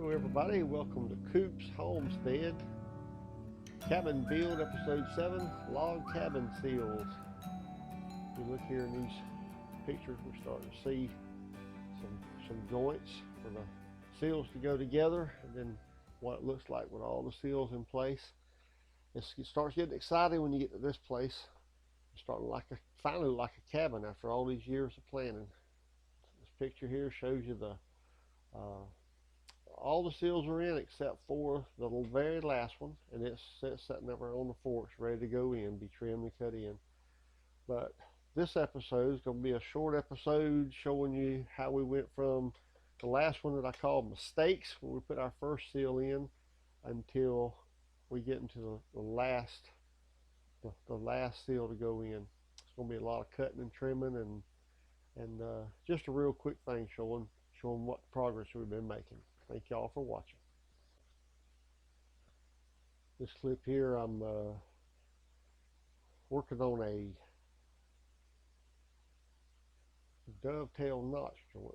Hello everybody, welcome to Coop's Homestead. Cabin Build Episode 7, Log Cabin Seals. If you look here in these pictures, we're starting to see some joints for the seals to go together, and then what it looks like with all the seals in place. It starts getting exciting when you get to this place. It's starting finally like a cabin after all these years of planning. This picture here shows you all the seals are in except for the very last one, and it's sitting over on the forks ready to go in, be trimmed and cut in. But this episode is going to be a short episode showing you how we went from the last one that I called mistakes, when we put our first seal in, until we get into the last seal to go in. It's going to be a lot of cutting and trimming, and just a real quick thing showing what progress we've been making. Thank y'all for watching. This clip here, I'm working on a dovetail notch joint.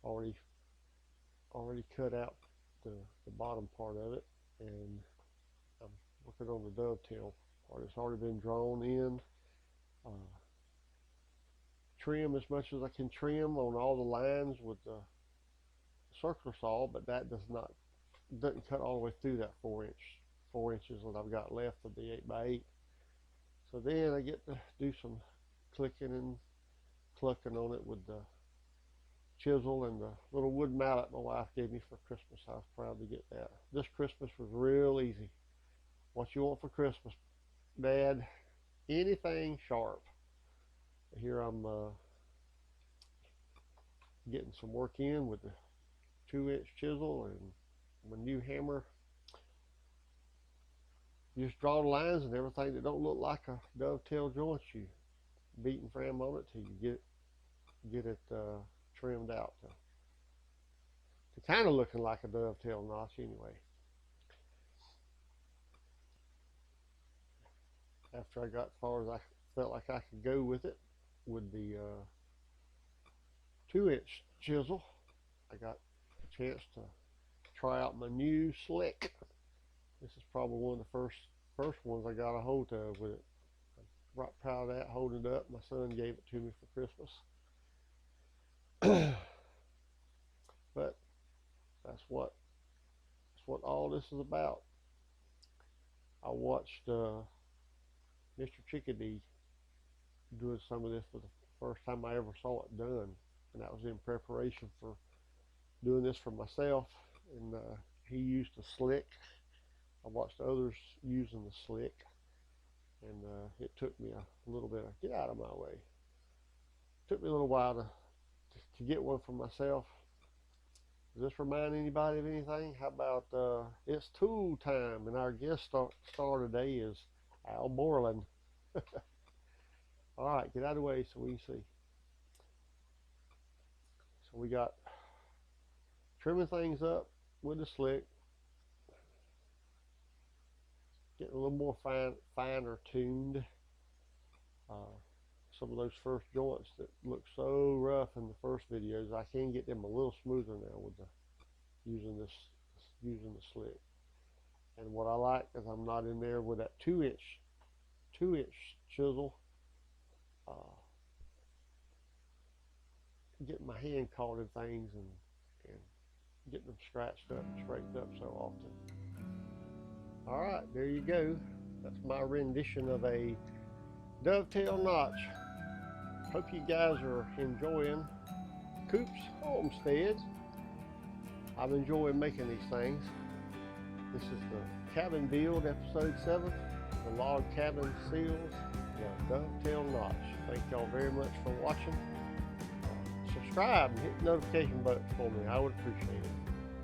Already cut out the bottom part of it, and I'm working on the dovetail part. It's already been drawn in. Trim as much as I can trim on all the lines with the circular saw, but that doesn't cut all the way through that 4 inches that I've got left of the 8x8. So then I get to do some clicking and clucking on it with the chisel and the little wood mallet my wife gave me for Christmas. I was proud to get that. This Christmas was real easy. What you want for Christmas, Dad? Anything sharp. Here I'm getting some work in with the 2-inch chisel and my new hammer. You just draw the lines and everything that don't look like a dovetail joint, you beat and frame on it till you get it trimmed out to kind of looking like a dovetail notch anyway. After I got as far as I felt like I could go with it, with the 2-inch chisel, I got a chance to try out my new slick. This is probably one of the first ones I got a hold of with it. I'm right proud of that, holding it up. My son gave it to me for Christmas. But that's what all this is about. I watched Mr. Chickadee doing some of this for the first time I ever saw it done, and that was in preparation for doing this for myself. And he used a slick. I watched others using the slick, and it took me a little bit of, get out of my way. It took me a little while to get one for myself. Does this remind anybody of anything? How about it's tool time, and our guest star today is Al Borland. All right, get out of the way so we can see. So we got trimming things up with the slick, getting a little more finer tuned. Some of those first joints that look so rough in the first videos, I can get them a little smoother now with using the slick. And what I like is I'm not in there with that 2-inch chisel, getting my hand caught in things and getting them scratched up and straightened up so often. All right, there you go. That's my rendition of a dovetail notch. Hope you guys are enjoying Coop's Homestead. I'm enjoying making these things. This is the Cabin Build Episode 7, the Log Cabin Seals, the Dovetail Notch. Thank y'all very much for watching. Subscribe and hit the notification button for me. I would appreciate it.